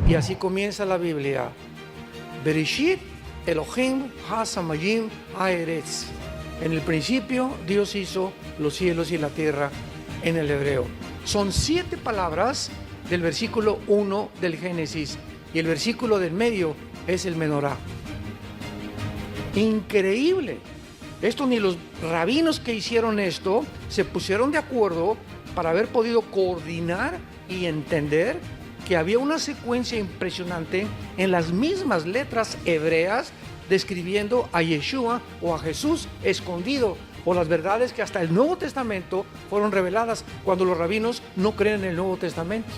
Y así comienza la Biblia. Bereshit Elohim ha-samayim ha-eretz. En el principio Dios hizo los cielos y la tierra en el hebreo. Son 7 palabras del versículo 1 del Génesis. Y el versículo del medio es el Menorá. Increíble. Esto ni los rabinos que hicieron esto se pusieron de acuerdo para haber podido coordinar y entender que había una secuencia impresionante en las mismas letras hebreas describiendo a Yeshua o a Jesús escondido, o las verdades que hasta el Nuevo Testamento fueron reveladas cuando los rabinos no creen en el Nuevo Testamento.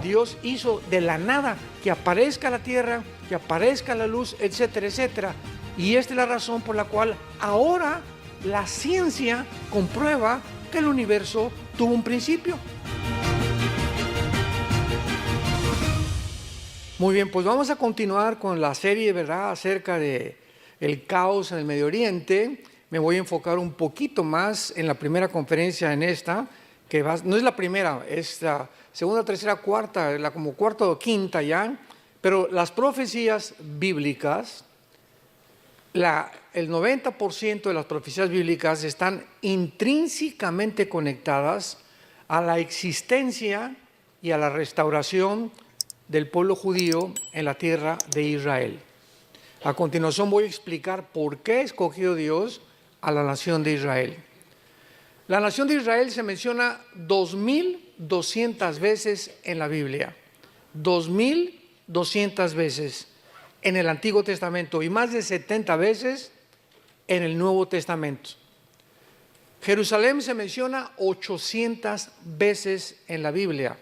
Dios hizo de la nada que aparezca la tierra, que aparezca la luz, etcétera, etcétera. Y esta es la razón por la cual ahora la ciencia comprueba que el universo tuvo un principio. Muy bien, pues vamos a continuar con la serie, ¿verdad?, acerca de el caos en el Medio Oriente. Me voy a enfocar un poquito más en la primera conferencia en esta, que no es la primera, es la segunda, tercera, cuarta, como cuarta o quinta ya, pero las profecías bíblicas, el 90% de las profecías bíblicas están intrínsecamente conectadas a la existencia y a la restauración del pueblo judío en la tierra de Israel. A continuación voy a explicar por qué escogió Dios a la nación de Israel. La nación de Israel se menciona 2,200 veces en la Biblia, 2,200 veces en el Antiguo Testamento y más de 70 veces en el Nuevo Testamento. Jerusalén se menciona 800 veces en la Biblia.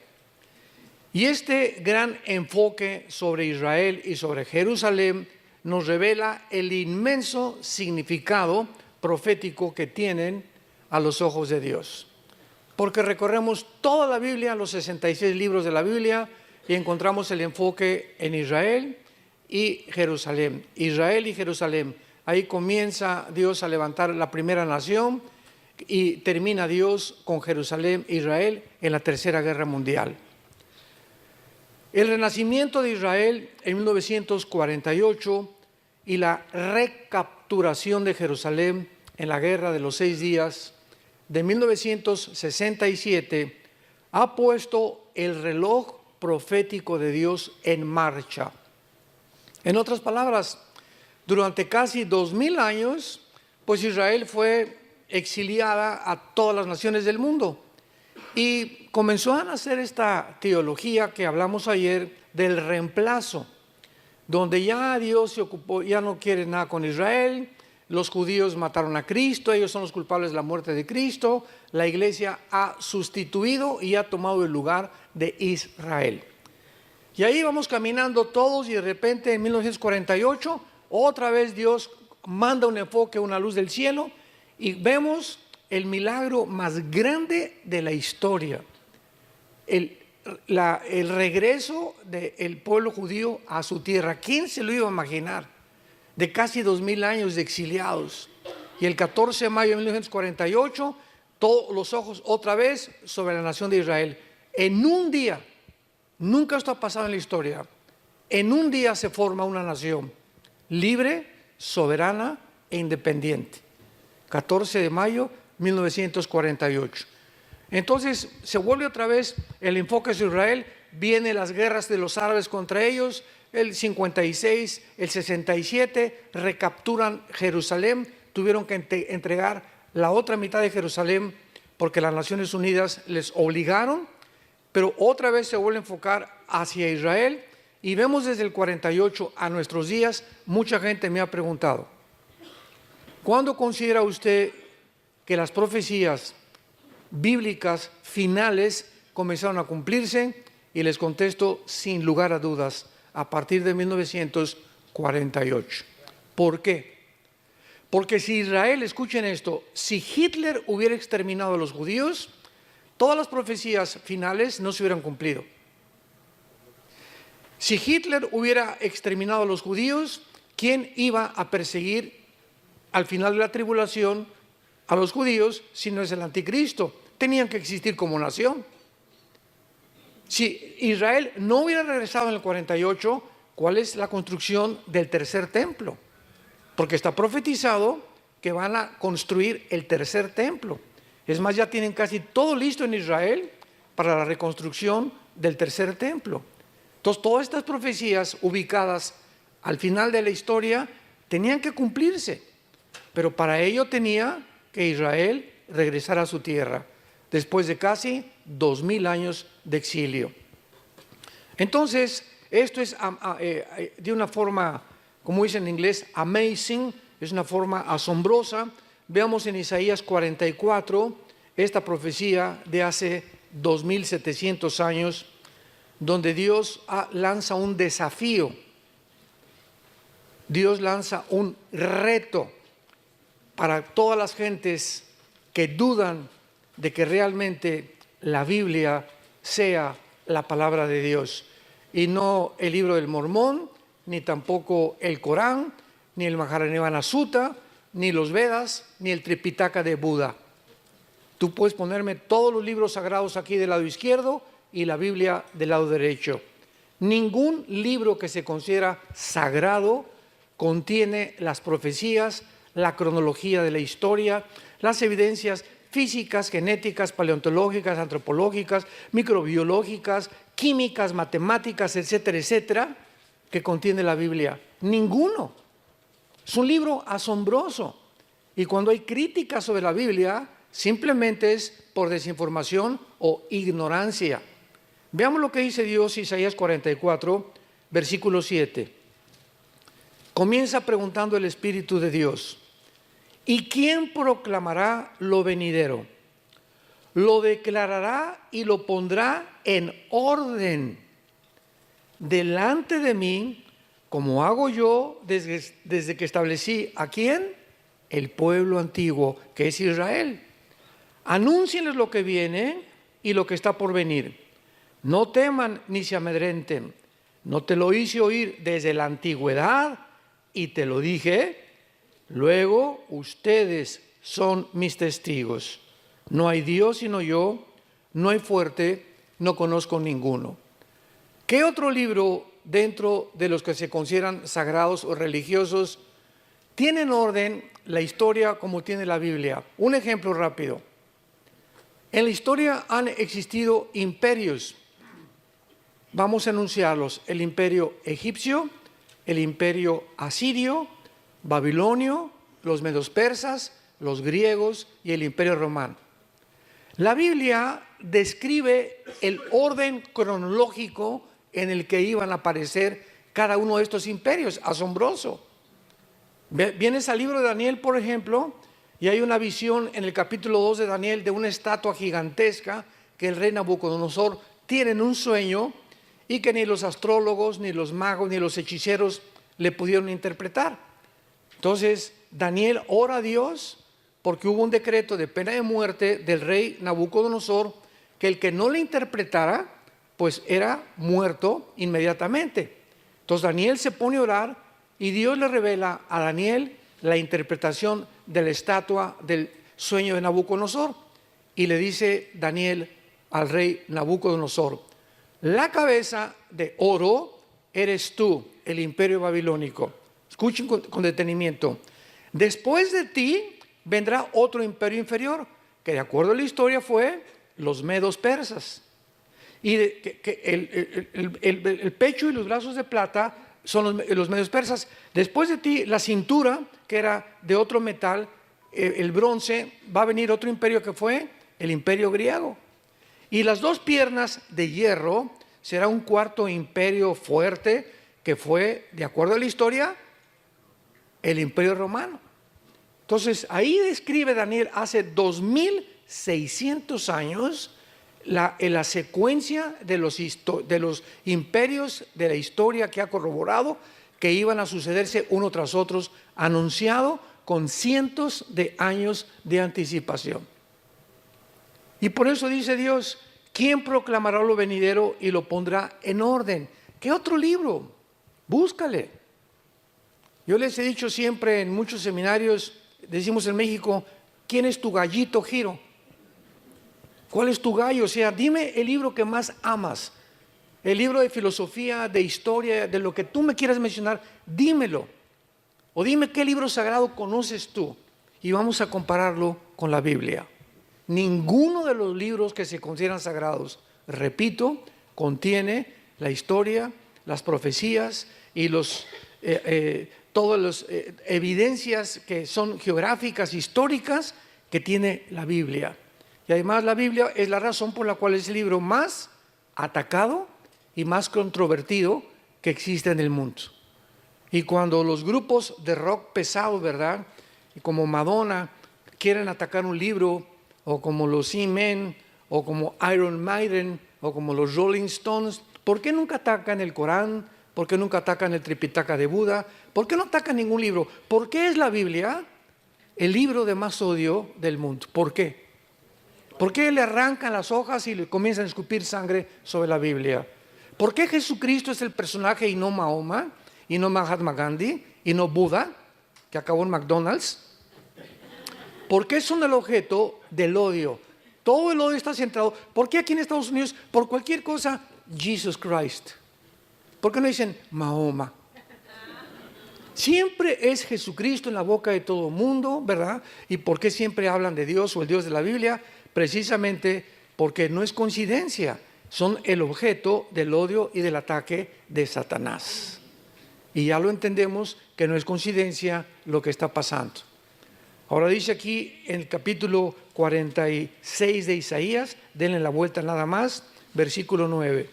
Y este gran enfoque sobre Israel y sobre Jerusalén nos revela el inmenso significado profético que tienen a los ojos de Dios. Porque recorremos toda la Biblia, los 66 libros de la Biblia, y encontramos el enfoque en Israel y Jerusalén. Israel y Jerusalén. Ahí comienza Dios a levantar la primera nación y termina Dios con Jerusalén e Israel en la Tercera Guerra Mundial. El renacimiento de Israel en 1948 y la recapturación de Jerusalén en la Guerra de los 6 días de 1967 ha puesto el reloj profético de Dios en marcha. En otras palabras, durante casi 2000 años, pues Israel fue exiliada a todas las naciones del mundo. Y comenzó a nacer esta teología que hablamos ayer del reemplazo, donde ya Dios se ocupó, ya no quiere nada con Israel, los judíos mataron a Cristo, ellos son los culpables de la muerte de Cristo, la iglesia ha sustituido y ha tomado el lugar de Israel. Y ahí vamos caminando todos y de repente en 1948 otra vez Dios manda un enfoque, una luz del cielo y vemos el milagro más grande de la historia, el regreso del pueblo judío a su tierra. ¿Quién se lo iba a imaginar? De casi 2000 años de exiliados. Y el 14 de mayo de 1948, todos los ojos otra vez sobre la nación de Israel. En un día, nunca esto ha pasado en la historia, en un día se forma una nación libre, soberana e independiente. 14 de mayo 1948. Entonces se vuelve otra vez el enfoque de Israel, vienen las guerras de los árabes contra ellos, el 56, el 67, recapturan Jerusalén, tuvieron que entregar la otra mitad de Jerusalén porque las Naciones Unidas les obligaron, pero otra vez se vuelve a enfocar hacia Israel y vemos desde el 48 a nuestros días, mucha gente me ha preguntado, ¿cuándo considera usted que las profecías bíblicas finales comenzaron a cumplirse? Y les contesto sin lugar a dudas, a partir de 1948. ¿Por qué? Porque si Israel, escuchen esto, si Hitler hubiera exterminado a los judíos, todas las profecías finales no se hubieran cumplido. Si Hitler hubiera exterminado a los judíos, ¿quién iba a perseguir al final de la tribulación a los judíos si no es el anticristo? Tenían que existir como nación. Si Israel no hubiera regresado en el 48, ¿cuál es la construcción del tercer templo? Porque está profetizado que van a construir el tercer templo. Es más, ya tienen casi todo listo en Israel para la reconstrucción del tercer templo. Entonces, todas estas profecías ubicadas al final de la historia tenían que cumplirse, pero para ello tenía que Israel regresar a su tierra después de casi 2000 años de exilio. Entonces, esto es de una forma, como dicen en inglés, amazing, es una forma asombrosa. Veamos en Isaías 44 esta profecía de hace 2700 años, donde Dios lanza un desafío. Dios lanza un reto para todas las gentes que dudan de que realmente la Biblia sea la palabra de Dios y no el libro del Mormón, ni tampoco el Corán, ni el Mahajanivana Sutta, ni los Vedas, ni el Tripitaka de Buda. Tú puedes ponerme todos los libros sagrados aquí del lado izquierdo y la Biblia del lado derecho. Ningún libro que se considera sagrado contiene las profecías, la cronología de la historia, las evidencias físicas, genéticas, paleontológicas, antropológicas, microbiológicas, químicas, matemáticas, etcétera, etcétera, que contiene la Biblia. Ninguno. Es un libro asombroso. Y cuando hay críticas sobre la Biblia, simplemente es por desinformación o ignorancia. Veamos lo que dice Dios, Isaías 44, versículo 7. Comienza preguntando el Espíritu de Dios: ¿y quién proclamará lo venidero? Lo declarará y lo pondrá en orden delante de mí, como hago yo desde que establecí ¿a quién? El pueblo antiguo, que es Israel. Anúncienles lo que viene y lo que está por venir. No teman ni se amedrenten. No te lo hice oír desde la antigüedad y te lo dije. Luego ustedes son mis testigos. No hay Dios sino yo, no hay fuerte, no conozco ninguno. ¿Qué otro libro dentro de los que se consideran sagrados o religiosos tiene en orden la historia como tiene la Biblia? Un ejemplo rápido. En la historia han existido imperios. Vamos a enunciarlos: el imperio egipcio, el imperio asirio, babilonio, los medos persas, los griegos y el imperio romano. La Biblia describe el orden cronológico en el que iban a aparecer cada uno de estos imperios. Asombroso. Vienes al libro de Daniel, por ejemplo, y hay una visión en el capítulo 2 de Daniel de una estatua gigantesca que el rey Nabucodonosor tiene en un sueño y que ni los astrólogos, ni los magos, ni los hechiceros le pudieron interpretar. Entonces Daniel ora a Dios porque hubo un decreto de pena de muerte del rey Nabucodonosor, que el que no le interpretara pues era muerto inmediatamente. Entonces Daniel se pone a orar y Dios le revela a Daniel la interpretación de la estatua del sueño de Nabucodonosor, y le dice Daniel al rey Nabucodonosor: la cabeza de oro eres tú, el imperio babilónico. Escuchen con detenimiento. Después de ti vendrá otro imperio inferior, que de acuerdo a la historia fue los medos persas. Y el pecho y los brazos de plata son los medios persas. Después de ti, la cintura, que era de otro metal, el bronce, va a venir otro imperio que fue el imperio griego. Y las dos piernas de hierro será un cuarto imperio fuerte, que fue, de acuerdo a la historia, el imperio romano. Entonces, ahí describe Daniel hace 2600 años la secuencia de los imperios de la historia que ha corroborado que iban a sucederse uno tras otro, anunciado con cientos de años de anticipación. Y por eso dice Dios: ¿quién proclamará lo venidero y lo pondrá en orden? ¿Qué otro libro? Búscale. Yo les he dicho siempre en muchos seminarios, decimos en México: ¿quién es tu gallito, Giro? ¿Cuál es tu gallo? O sea, dime el libro que más amas. el libro de filosofía, de historia, de lo que tú me quieras mencionar, dímelo. O dime qué libro sagrado conoces tú y vamos a compararlo con la Biblia. Ninguno de los libros que se consideran sagrados, repito, contiene la historia, las profecías y todas las evidencias que son geográficas, históricas, que tiene la Biblia. Y además la Biblia es la razón por la cual es el libro más atacado y más controvertido que existe en el mundo. Y cuando los grupos de rock pesado, ¿verdad?, como Madonna, quieren atacar un libro, o como los E-Men, o como Iron Maiden, o como los Rolling Stones, ¿por qué nunca atacan el Corán? ¿Por qué nunca atacan el Tripitaka de Buda? ¿Por qué no atacan ningún libro? ¿Por qué es la Biblia el libro de más odio del mundo? ¿Por qué? ¿Por qué le arrancan las hojas y le comienzan a escupir sangre sobre la Biblia? ¿Por qué Jesucristo es el personaje y no Mahoma, y no Mahatma Gandhi, y no Buda, que acabó en McDonald's? ¿Por qué son el objeto del odio? Todo el odio está centrado. ¿Por qué aquí en Estados Unidos, por cualquier cosa, Jesus Christ? ¿Por qué no dicen Mahoma? Siempre es Jesucristo en la boca de todo el mundo, ¿verdad? ¿Y por qué siempre hablan de Dios o el Dios de la Biblia? Precisamente porque no es coincidencia, son el objeto del odio y del ataque de Satanás. Y ya lo entendemos que no es coincidencia lo que está pasando. Ahora dice aquí en el capítulo 46 de Isaías, denle la vuelta nada más, versículo 9.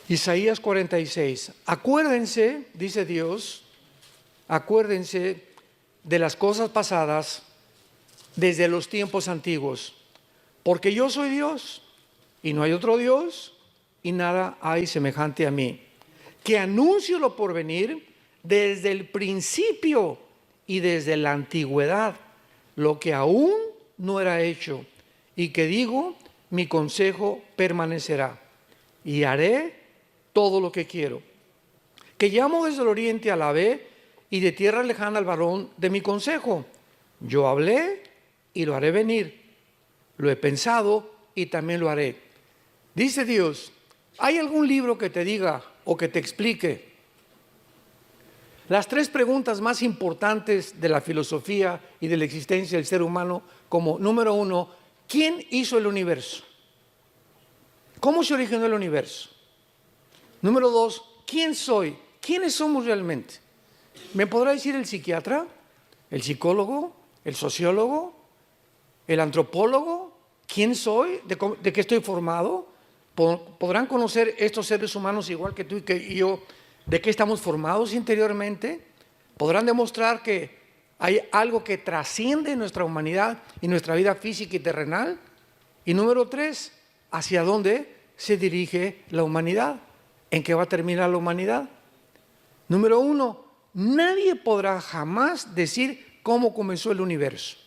Isaías 46. Acuérdense, dice Dios, acuérdense de las cosas pasadas desde los tiempos antiguos, porque yo soy Dios y no hay otro Dios y nada hay semejante a mí, que anuncio lo porvenir desde el principio y desde la antigüedad, lo que aún no era hecho, y que digo, mi consejo permanecerá, y haré todo lo que quiero. Que llamo desde el oriente a la ve, y de tierra lejana al varón de mi consejo. Yo hablé y lo haré venir, lo he pensado y también lo haré. Dice Dios, ¿hay algún libro que te diga o que te explique las tres preguntas más importantes de la filosofía y de la existencia del ser humano? Como número uno, ¿quién hizo el universo? ¿Cómo se originó el universo? Número dos, ¿quién soy? ¿Quiénes somos realmente? ¿Me podrá decir el psiquiatra, el psicólogo, el sociólogo, el antropólogo? ¿Quién soy? ¿De qué estoy formado? ¿Podrán conocer estos seres humanos igual que tú y yo de qué estamos formados interiormente? ¿Podrán demostrar que hay algo que trasciende nuestra humanidad y nuestra vida física y terrenal? Y número tres, ¿hacia dónde se dirige la humanidad? ¿En qué va a terminar la humanidad? Número uno, nadie podrá jamás decir cómo comenzó el universo.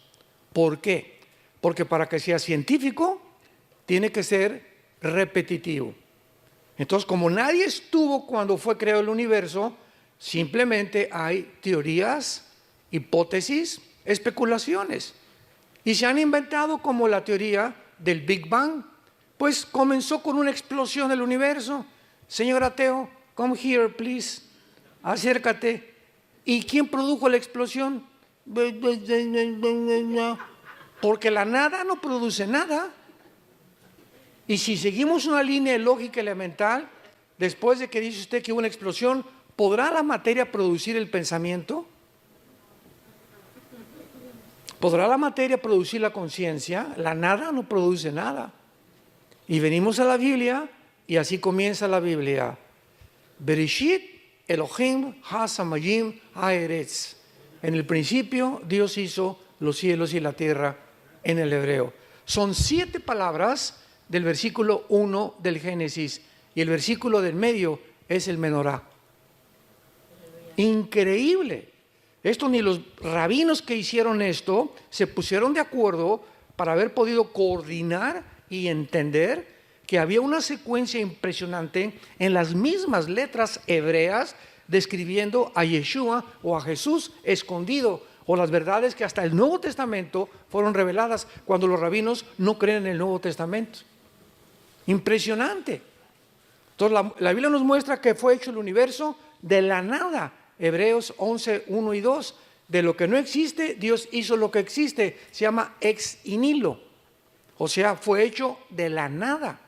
¿Por qué? Porque para que sea científico, tiene que ser repetitivo. Entonces, como nadie estuvo cuando fue creado el universo, simplemente hay teorías, hipótesis, especulaciones. Y se han inventado como la teoría del Big Bang. Pues comenzó con una explosión del universo. Señor ateo, come here, please. Acércate. ¿Y quién produjo la explosión? Porque la nada no produce nada. Y si seguimos una línea lógica elemental, después de que dice usted que hubo una explosión, ¿podrá la materia producir el pensamiento? ¿Podrá la materia producir la conciencia? La nada no produce nada. Y venimos a la Biblia y así comienza la Biblia. Bereshit Elohim ha-samayim ha-eretz. En el principio Dios hizo los cielos y la tierra en el hebreo. Son 7 palabras del versículo 1 del Génesis y el versículo del medio es el menorá. Increíble. Esto ni los rabinos que hicieron esto se pusieron de acuerdo para haber podido coordinar y entender que había una secuencia impresionante en las mismas letras hebreas describiendo a Yeshua o a Jesús escondido, o las verdades que hasta el Nuevo Testamento fueron reveladas cuando los rabinos no creen en el Nuevo Testamento. Impresionante. Entonces la Biblia nos muestra que fue hecho el universo de la nada. Hebreos 11, 1 y 2. De lo que no existe, Dios hizo lo que existe. Se llama ex nihilo. O sea, fue hecho de la nada.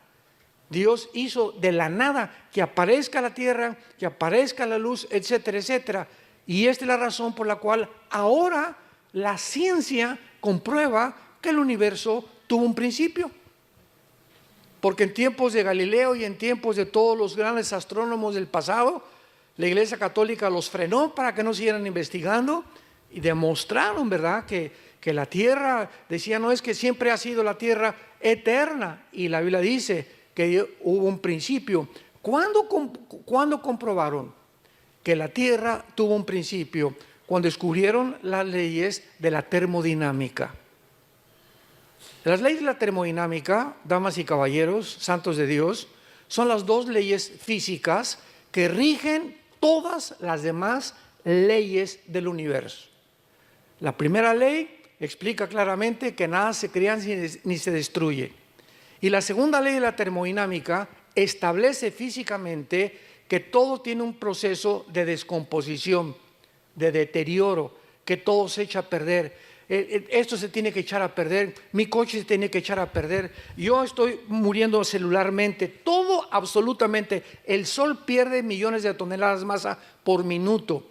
Dios hizo de la nada que aparezca la tierra, que aparezca la luz, etcétera, etcétera. Y esta es la razón por la cual ahora la ciencia comprueba que el universo tuvo un principio. Porque en tiempos de Galileo y en tiempos de todos los grandes astrónomos del pasado, la Iglesia Católica los frenó para que no siguieran investigando y demostraron, ¿verdad?, que la tierra, decía, no es que siempre ha sido la tierra eterna. Y la Biblia dice que hubo un principio. ¿Cuándo comprobaron que la tierra tuvo un principio? Cuando descubrieron las leyes de la termodinámica. Las leyes de la termodinámica, damas y caballeros, santos de Dios, son las dos leyes físicas que rigen todas las demás leyes del universo. La primera ley explica claramente que nada se crea ni se destruye. Y la segunda ley de la termodinámica establece físicamente que todo tiene un proceso de descomposición, de deterioro, que todo se echa a perder. Esto se tiene que echar a perder, mi coche se tiene que echar a perder, yo estoy muriendo celularmente, todo absolutamente. El sol pierde millones de toneladas de masa por minuto.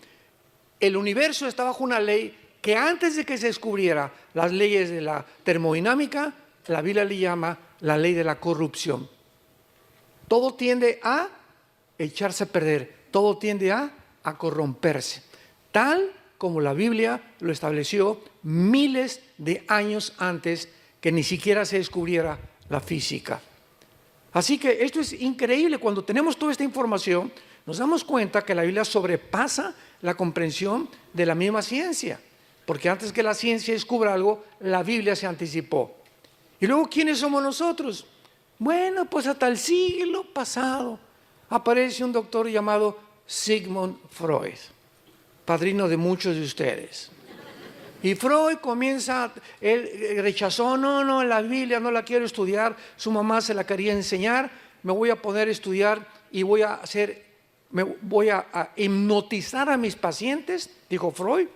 El universo está bajo una ley que antes de que se descubriera las leyes de la termodinámica, la Biblia le llama la ley de la corrupción. Todo tiende a echarse a perder, todo tiende a corromperse, tal como la Biblia lo estableció miles de años antes que ni siquiera se descubriera la física. Así que esto es increíble. Cuando tenemos toda esta información, nos damos cuenta que la Biblia sobrepasa la comprensión de la misma ciencia, porque antes que la ciencia descubra algo, la Biblia se anticipó. Y luego, ¿quiénes somos nosotros? Bueno, pues hasta el siglo pasado aparece un doctor llamado Sigmund Freud, padrino de muchos de ustedes. Y Freud comienza, él rechazó, no, la Biblia no la quiero estudiar, su mamá se la quería enseñar, me voy a poner a estudiar y voy a hipnotizar a mis pacientes, dijo Freud,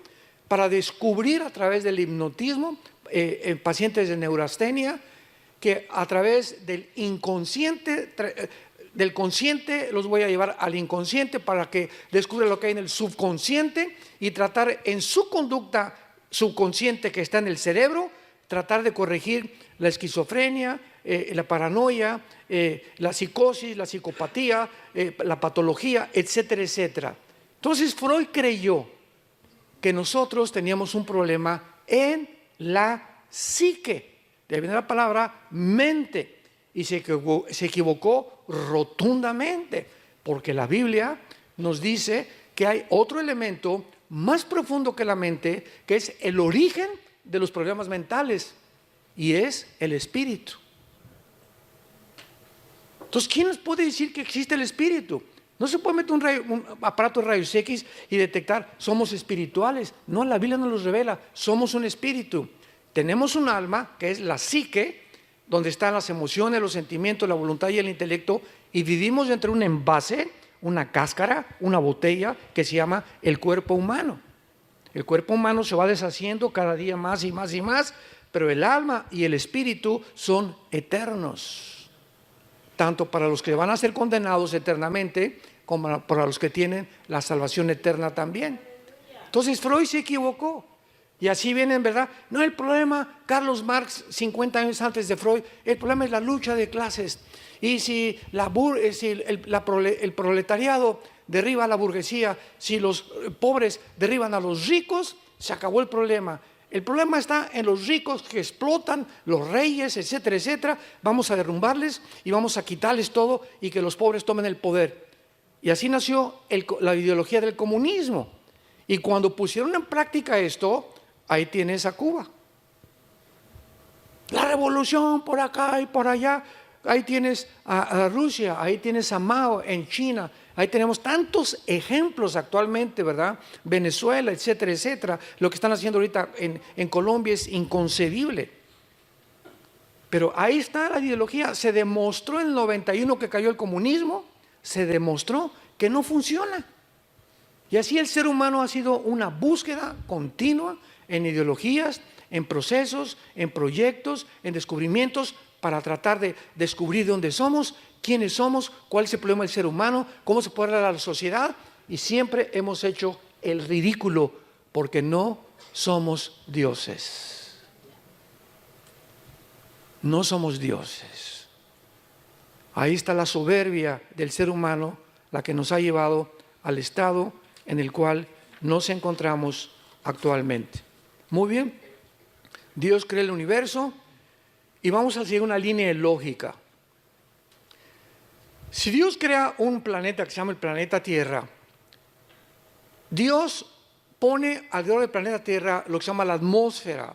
para descubrir a través del hipnotismo, en pacientes de neurastenia, que a través del inconsciente, del consciente los voy a llevar al inconsciente para que descubra lo que hay en el subconsciente y tratar en su conducta subconsciente que está en el cerebro, tratar de corregir la esquizofrenia, la paranoia, la psicosis, la psicopatía, la patología, etcétera, etcétera. Entonces Freud creyó que nosotros teníamos un problema en la psique, de ahí viene la palabra mente, y se equivocó rotundamente, porque la Biblia nos dice que hay otro elemento más profundo que la mente, que es el origen de los problemas mentales, y es el espíritu. Entonces, ¿quién nos puede decir que existe el espíritu? No se puede meter un aparato de rayos X y detectar, somos espirituales. No, la Biblia nos lo revela, somos un espíritu. Tenemos un alma, que es la psique, donde están las emociones, los sentimientos, la voluntad y el intelecto, y vivimos dentro de un envase, una cáscara, una botella, que se llama el cuerpo humano. El cuerpo humano se va deshaciendo cada día más y más y más, pero el alma y el espíritu son eternos, tanto para los que van a ser condenados eternamente, como para los que tienen la salvación eterna también. Entonces Freud se equivocó. Y así vienen, ¿verdad? No, el problema, Carlos Marx, 50 años antes de Freud, el problema es la lucha de clases. Y si el proletariado derriba a la burguesía, si los pobres derriban a los ricos, se acabó el problema. El problema está en los ricos que explotan, los reyes, etcétera, etcétera. Vamos a derrumbarles y vamos a quitarles todo y que los pobres tomen el poder. Y así nació la ideología del comunismo. Y cuando pusieron en práctica esto, ahí tienes a Cuba. La revolución por acá y por allá. Ahí tienes a Rusia, ahí tienes a Mao en China. Ahí tenemos tantos ejemplos actualmente, ¿verdad? Venezuela, etcétera, etcétera. Lo que están haciendo ahorita en Colombia es inconcebible. Entonces, ¿quién nos puede decir que existe el espíritu? No se puede meter un aparato de rayos X y detectar, somos espirituales. No, la Biblia nos lo revela, somos un espíritu. Tenemos un alma, que es la psique, donde están las emociones, los sentimientos, la voluntad y el intelecto, y vivimos dentro de un envase, una cáscara, una botella, que se llama el cuerpo humano. El cuerpo humano se va deshaciendo cada día más y más y más, pero el alma y el espíritu son eternos. Pero ahí está la ideología. Se demostró en el 91 que cayó el comunismo, se demostró que no funciona. Y así el ser humano ha sido una búsqueda continua en ideologías, en procesos, en proyectos, en descubrimientos, para tratar de descubrir de dónde somos, quiénes somos, cuál es el problema del ser humano, cómo se puede hablar a la sociedad. Y siempre hemos hecho el ridículo porque no somos dioses. No somos dioses. Ahí está la soberbia del ser humano, la que nos ha llevado al estado en el cual nos encontramos actualmente. Muy bien, Dios creó el universo y vamos a seguir una línea de lógica. Si Dios crea un planeta que se llama el planeta Tierra, Dios pone alrededor del planeta Tierra lo que se llama la atmósfera,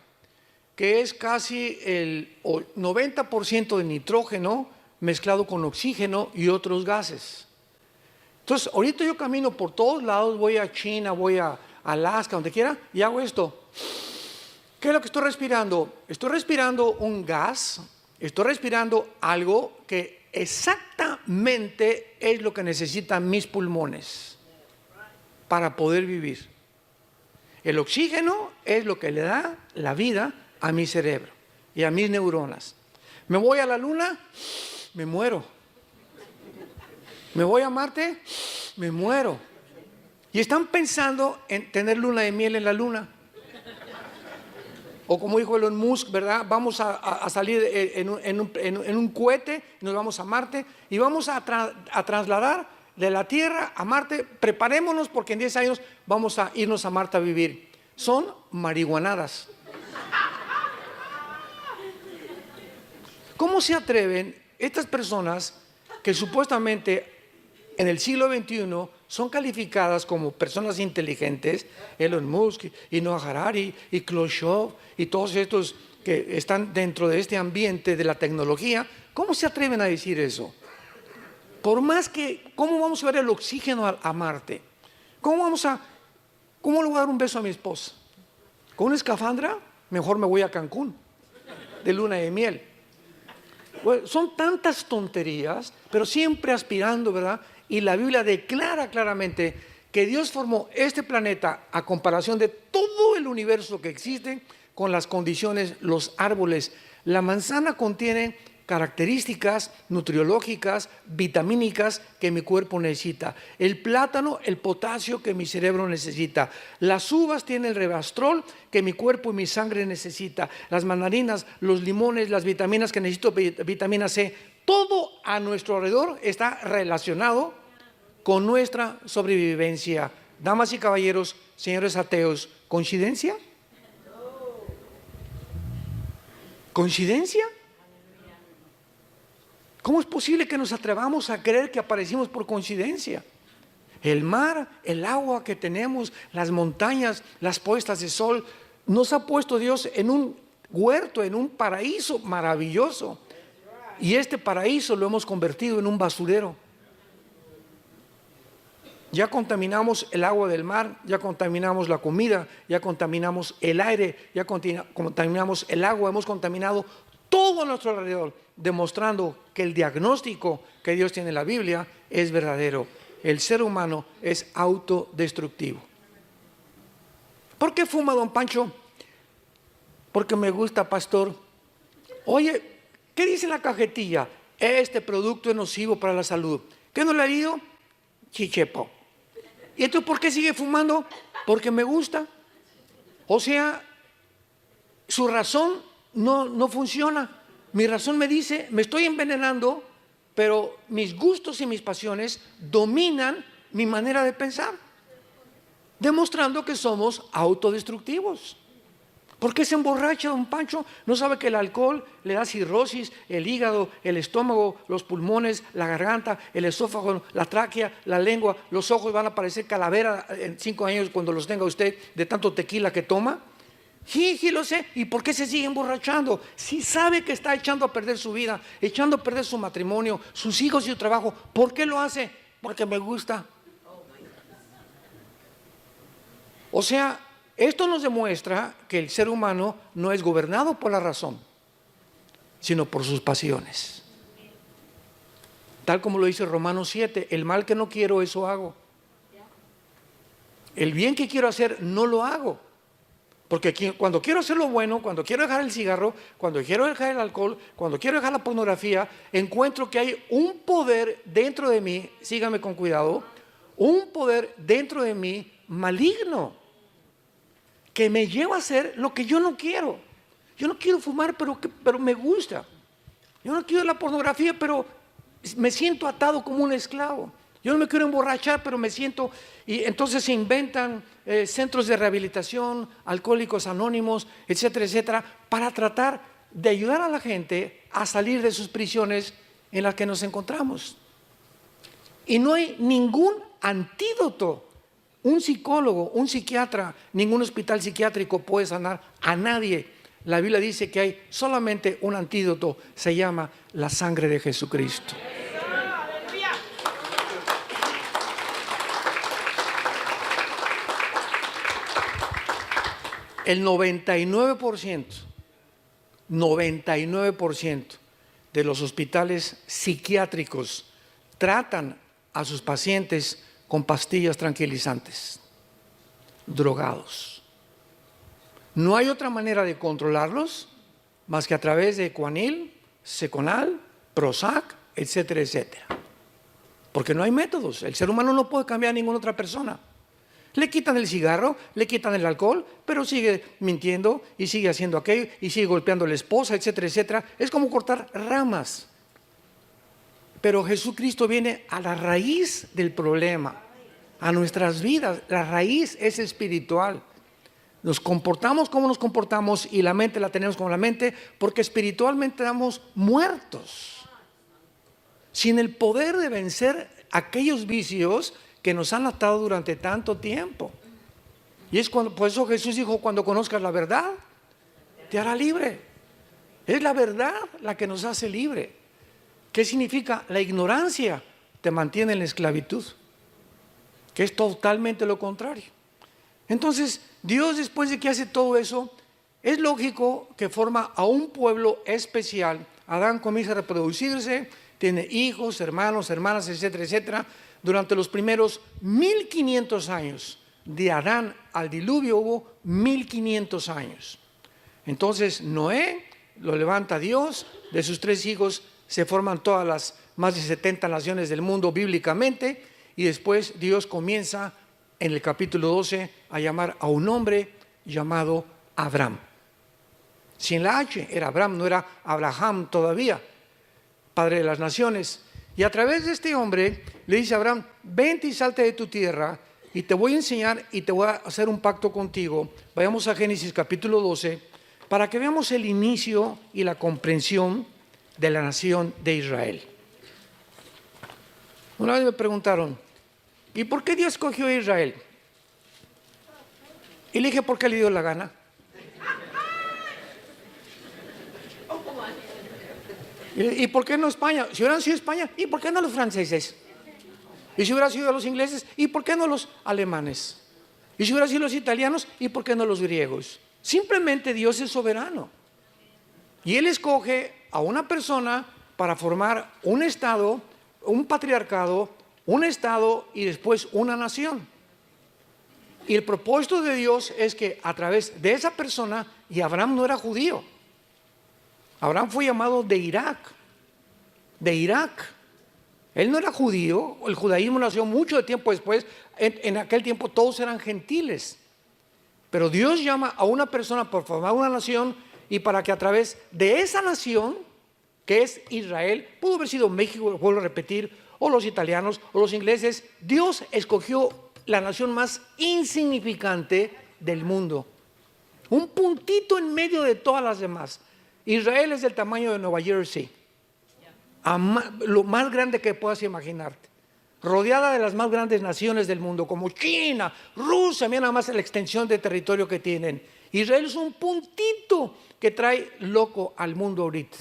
que es casi el 90% de nitrógeno mezclado con oxígeno y otros gases. Entonces, ahorita yo camino por todos lados, voy a China, voy a Alaska, donde quiera, y hago esto. ¿Qué es lo que estoy respirando? Estoy respirando un gas, estoy respirando algo que exactamente es lo que necesitan mis pulmones para poder vivir. El oxígeno es lo que le da la vida a mi cerebro y a mis neuronas. Me voy a la luna, me muero. Me voy a Marte, me muero. Y están pensando en tener luna de miel en la luna. O como dijo Elon Musk, ¿verdad? Vamos a salir en un cohete, nos vamos a Marte y vamos a trasladar de la Tierra a Marte. Preparémonos porque en 10 años vamos a irnos a Marte a vivir. Son marihuanadas. ¿Cómo se atreven estas personas que supuestamente en el siglo XXI son calificadas como personas inteligentes, Elon Musk y Noah Harari y Klaus Schwab y todos estos que están dentro de este ambiente de la tecnología? ¿Cómo se atreven a decir eso? Por más que, ¿cómo vamos a ver el oxígeno a Marte? ¿Cómo le voy a dar un beso a mi esposa? ¿Con una escafandra? Mejor me voy a Cancún, de luna de miel. Bueno, son tantas tonterías, pero siempre aspirando, ¿verdad? Y la Biblia declara claramente que Dios formó este planeta a comparación de todo el universo que existe con las condiciones, los árboles. La manzana contiene características nutriológicas, vitamínicas que mi cuerpo necesita. El plátano, el potasio que mi cerebro necesita. Las uvas tienen el resveratrol que mi cuerpo y mi sangre necesita. Las mandarinas, los limones, las vitaminas que necesito, vitamina C. Todo a nuestro alrededor está relacionado con nuestra sobrevivencia. Damas y caballeros, señores ateos, ¿coincidencia? ¿Coincidencia? ¿Cómo es posible que nos atrevamos a creer que aparecimos por coincidencia? El mar, el agua que tenemos, las montañas, las puestas de sol, nos ha puesto Dios en un huerto, en un paraíso maravilloso. Y este paraíso lo hemos convertido en un basurero. Ya contaminamos el agua del mar, ya contaminamos la comida, ya contaminamos el aire, ya contaminamos el agua, hemos contaminado todo a nuestro alrededor, demostrando que el diagnóstico que Dios tiene en la Biblia es verdadero. El ser humano es autodestructivo. ¿Por qué fuma, don Pancho? Porque me gusta, pastor. Oye, ¿qué dice en la cajetilla? Este producto es nocivo para la salud. ¿Qué no le ha leído? Chichepo. ¿Y entonces por qué sigue fumando? Porque me gusta. O sea, su razón no funciona. Mi razón me dice, me estoy envenenando, pero mis gustos y mis pasiones dominan mi manera de pensar, demostrando que somos autodestructivos. ¿Por qué se emborracha, don Pancho? ¿No sabe que el alcohol le da cirrosis, el hígado, el estómago, los pulmones, la garganta, el esófago, la tráquea, la lengua, los ojos van a parecer calavera en 5 años cuando los tenga usted de tanto tequila que toma? Sí, lo sé. ¿Y por qué se sigue emborrachando? Si sabe que está echando a perder su vida, echando a perder su matrimonio, sus hijos y su trabajo, ¿por qué lo hace? Porque me gusta. O sea, esto nos demuestra que el ser humano no es gobernado por la razón, sino por sus pasiones. Tal como lo dice Romanos 7, el mal que no quiero, eso hago. El bien que quiero hacer, no lo hago. Porque cuando quiero hacer lo bueno, cuando quiero dejar el cigarro, cuando quiero dejar el alcohol, cuando quiero dejar la pornografía, encuentro que hay un poder dentro de mí, sígame con cuidado, un poder dentro de mí maligno, que me lleva a hacer lo que yo no quiero. Yo no quiero fumar, pero me gusta. Yo no quiero la pornografía, pero me siento atado como un esclavo. Yo no me quiero emborrachar, pero me siento... Y entonces se inventan centros de rehabilitación, alcohólicos anónimos, etcétera, etcétera, para tratar de ayudar a la gente a salir de sus prisiones en las que nos encontramos. Y no hay ningún antídoto. Un psicólogo, un psiquiatra, ningún hospital psiquiátrico puede sanar a nadie. La Biblia dice que hay solamente un antídoto, se llama la sangre de Jesucristo. El 99% de los hospitales psiquiátricos tratan a sus pacientes con pastillas tranquilizantes, drogados. No hay otra manera de controlarlos más que a través de Cuanil, Seconal, Prozac, etcétera, etcétera. Porque no hay métodos. El ser humano no puede cambiar a ninguna otra persona. Le quitan el cigarro, le quitan el alcohol, pero sigue mintiendo y sigue haciendo aquello y sigue golpeando a la esposa, etcétera, etcétera. Es como cortar ramas. Pero Jesucristo viene a la raíz del problema, a nuestras vidas. La raíz es espiritual. Nos comportamos como nos comportamos y la mente la tenemos como la mente porque espiritualmente estamos muertos. Sin el poder de vencer aquellos vicios que nos han atado durante tanto tiempo. Y es por eso Jesús dijo, cuando conozcas la verdad, te hará libre. Es la verdad la que nos hace libre. ¿Qué significa? La ignorancia te mantiene en la esclavitud, que es totalmente lo contrario. Entonces, Dios, después de que hace todo eso, es lógico que forma a un pueblo especial. Adán comienza a reproducirse, tiene hijos, hermanos, hermanas, etcétera, etcétera. Durante los primeros 1500 años, de Adán al diluvio hubo 1500 años. Entonces Noé lo levanta Dios, de sus 3 hijos se forman todas las más de 70 naciones del mundo bíblicamente, y después Dios comienza en el capítulo 12 a llamar a un hombre llamado Abraham. Sin la H, era Abraham, no era Abraham todavía, padre de las naciones. Y a través de este hombre le dice a Abraham, vente y salte de tu tierra y te voy a enseñar y te voy a hacer un pacto contigo. Vayamos a Génesis capítulo 12 para que veamos el inicio y la comprensión de la nación de Israel. Una vez me preguntaron, ¿y por qué Dios escogió a Israel? Y le dije, ¿por qué le dio la gana? ¿Y por qué no España? Si hubieran sido España, ¿y por qué no los franceses? Y si hubieran sido los ingleses, ¿y por qué no los alemanes? Y si hubieran sido los italianos, ¿y por qué no los griegos? Simplemente Dios es soberano. Y Él escoge a una persona para formar un estado, un patriarcado, un estado y después una nación. Y el propósito de Dios es que a través de esa persona, y Abraham no era judío, Abraham fue llamado de Irak. Él no era judío, el judaísmo nació mucho tiempo después. En aquel tiempo todos eran gentiles. Pero Dios llama a una persona por formar una nación y para que a través de esa nación, que es Israel, pudo haber sido México, vuelvo a repetir, o los italianos, o los ingleses, Dios escogió la nación más insignificante del mundo. Un puntito en medio de todas las demás. Israel es del tamaño de Nueva Jersey, lo más grande que puedas imaginarte, rodeada de las más grandes naciones del mundo, como China, Rusia, mira nada más la extensión de territorio que tienen. Israel es un puntito que trae loco al mundo ahorita.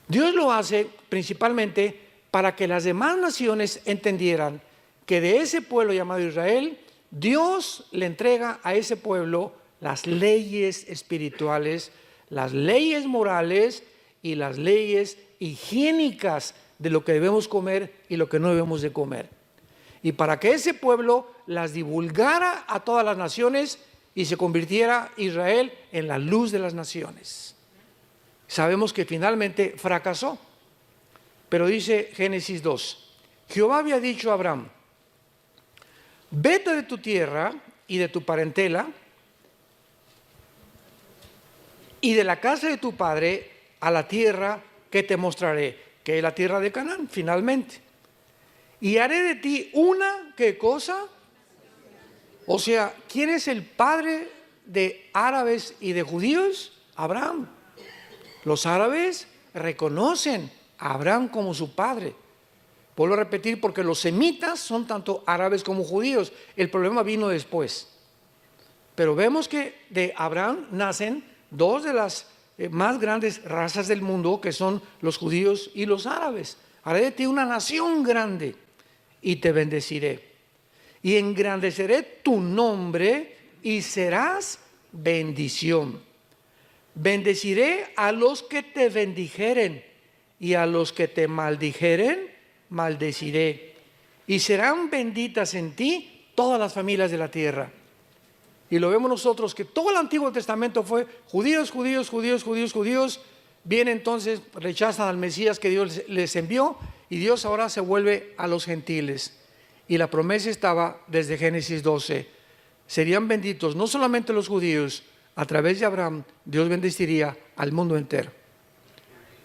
Dios lo hace principalmente para que las demás naciones entendieran que de ese pueblo llamado Israel, Dios le entrega a ese pueblo las leyes espirituales, las leyes morales y las leyes higiénicas de lo que debemos comer y lo que no debemos de comer. Y para que ese pueblo las divulgara a todas las naciones y se convirtiera Israel en la luz de las naciones. Sabemos que finalmente fracasó. Pero dice Génesis 2, Jehová había dicho a Abraham: vete de tu tierra y de tu parentela y de la casa de tu padre a la tierra que te mostraré, que es la tierra de Canaán, finalmente. Y haré de ti una, ¿qué cosa? O sea, ¿quién es el padre de árabes y de judíos? Abraham. Los árabes reconocen a Abraham como su padre. Vuelvo a repetir, porque los semitas son tanto árabes como judíos. El problema vino después. Pero vemos que de Abraham nacen dos de las más grandes razas del mundo, que son los judíos y los árabes. Haré de ti una nación grande y te bendeciré. Y engrandeceré tu nombre y serás bendición. Bendeciré a los que te bendijeren y a los que te maldijeren, maldeciré. Y serán benditas en ti todas las familias de la tierra. Y lo vemos nosotros que todo el Antiguo Testamento fue judíos, judíos, judíos, judíos, judíos. Viene entonces, rechazan al Mesías que Dios les envió y Dios ahora se vuelve a los gentiles. Y la promesa estaba desde Génesis 12. Serían benditos no solamente los judíos, a través de Abraham Dios bendeciría al mundo entero.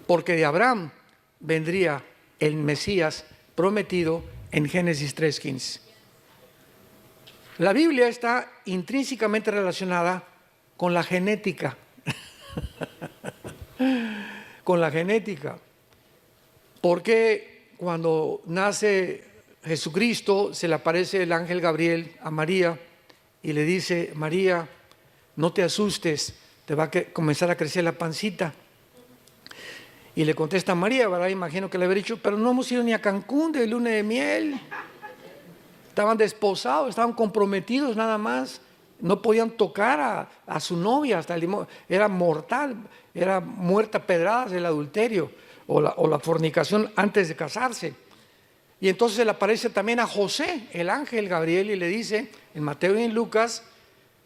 Porque de Abraham vendría el Mesías prometido en Génesis 3:15. La Biblia está intrínsecamente relacionada con la genética. Con la genética. Porque cuando nace Jesucristo, se le aparece el ángel Gabriel a María y le dice: María, no te asustes, te va a comenzar a crecer la pancita. Y le contesta María, ¿verdad? Imagino que le habría dicho: pero no hemos ido ni a Cancún de luna de miel. Estaban desposados, estaban comprometidos nada más. No podían tocar a su novia, hasta era mortal, era muerta a pedradas el adulterio o la fornicación antes de casarse. Y entonces se le aparece también a José, el ángel Gabriel, y le dice en Mateo y en Lucas: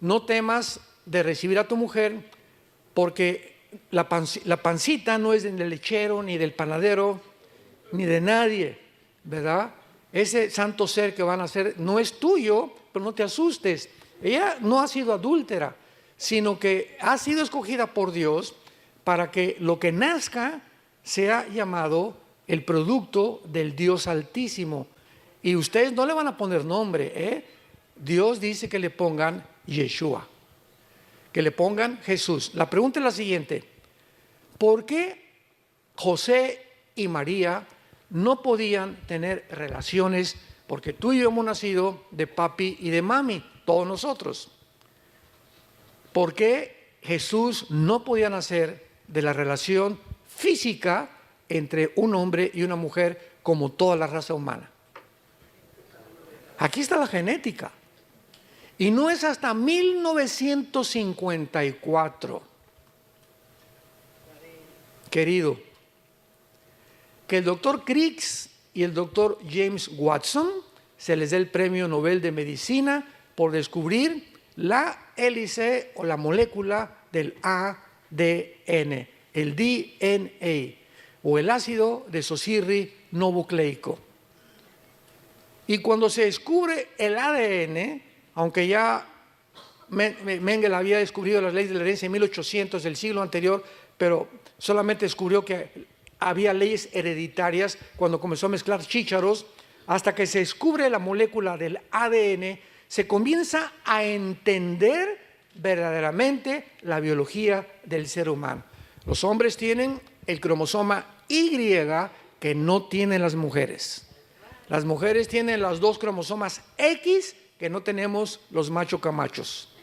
no temas de recibir a tu mujer, porque la pancita no es del lechero, ni del panadero, ni de nadie, ¿verdad? Ese santo ser que van a hacer no es tuyo, pero no te asustes. Ella no ha sido adúltera, sino que ha sido escogida por Dios para que lo que nazca sea llamado el producto del Dios Altísimo. Y ustedes no le van a poner nombre, ¿eh? Dios dice que le pongan Yeshua, que le pongan Jesús. La pregunta es la siguiente: ¿por qué José y María no podían tener relaciones? Porque tú y yo hemos nacido de papi y de mami, todos nosotros. ¿Por qué Jesús no podía nacer de la relación física entre un hombre y una mujer como toda la raza humana? Aquí está la genética. Y no es hasta 1954, querido, que el doctor Crick y el doctor James Watson se les dé el premio Nobel de Medicina por descubrir la hélice o la molécula del ADN, el DNA, o el ácido desoxirribonucleico. Y cuando se descubre el ADN, aunque ya Mengele había descubrido las leyes de la herencia en 1800 del siglo anterior, pero solamente descubrió que había leyes hereditarias cuando comenzó a mezclar chícharos. Hasta que se descubre la molécula del ADN, se comienza a entender verdaderamente la biología del ser humano. Los hombres tienen el cromosoma Y que no tienen las mujeres. Las mujeres tienen los dos cromosomas X que no tenemos los macho camachos.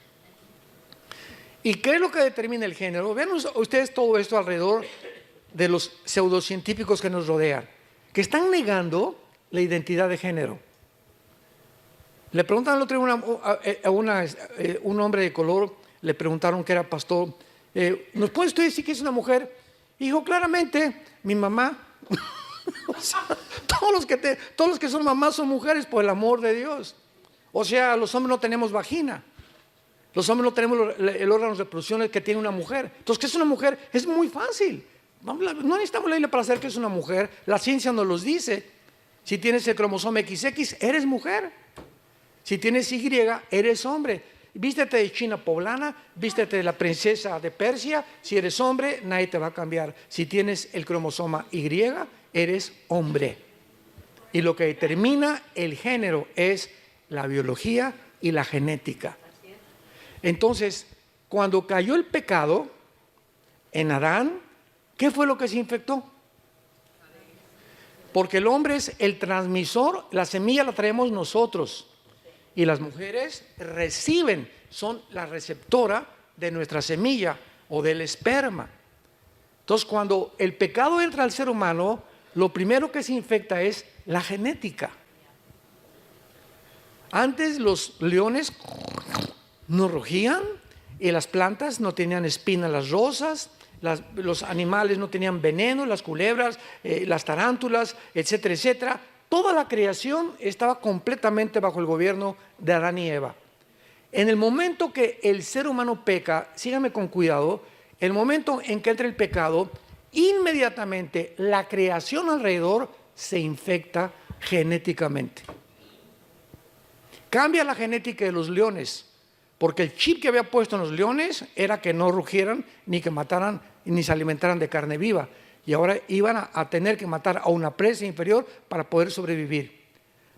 ¿Y qué es lo que determina el género? Vean ustedes todo esto alrededor de los pseudocientíficos que nos rodean, que están negando la identidad de género. Le preguntan al otro día a un hombre de color, le preguntaron que era pastor, ¿nos puede usted decir que es una mujer? Dijo, claramente, mi mamá. O sea, todos los que son mamás son mujeres por el amor de Dios. O sea, los hombres no tenemos vagina. Los hombres no tenemos el órgano de reproducción que tiene una mujer. Entonces, ¿qué es una mujer? Es muy fácil. No necesitamos la Biblia para saber que es una mujer. La ciencia nos los dice. Si tienes el cromosoma XX, eres mujer. Si tienes Y, eres hombre. Vístete de china poblana, vístete de la princesa de Persia. Si eres hombre, nadie te va a cambiar. Si tienes el cromosoma Y, eres hombre. Y lo que determina el género es la biología y la genética. Entonces, cuando cayó el pecado en Adán, ¿qué fue lo que se infectó? Porque el hombre es el transmisor, la semilla la traemos nosotros. Y las mujeres reciben, son la receptora de nuestra semilla o del esperma. Entonces, cuando el pecado entra al ser humano, lo primero que se infecta es la genética. Antes los leones no rugían y las plantas no tenían espinas, las rosas, los animales no tenían veneno, las culebras, las tarántulas, etcétera, etcétera. Toda la creación estaba completamente bajo el gobierno de Adán y Eva. En el momento que el ser humano peca, síganme con cuidado, el momento en que entra el pecado, inmediatamente la creación alrededor se infecta genéticamente. Cambia la genética de los leones, porque el chip que había puesto en los leones era que no rugieran, ni que mataran, ni se alimentaran de carne viva. Y ahora iban a tener que matar a una presa inferior para poder sobrevivir.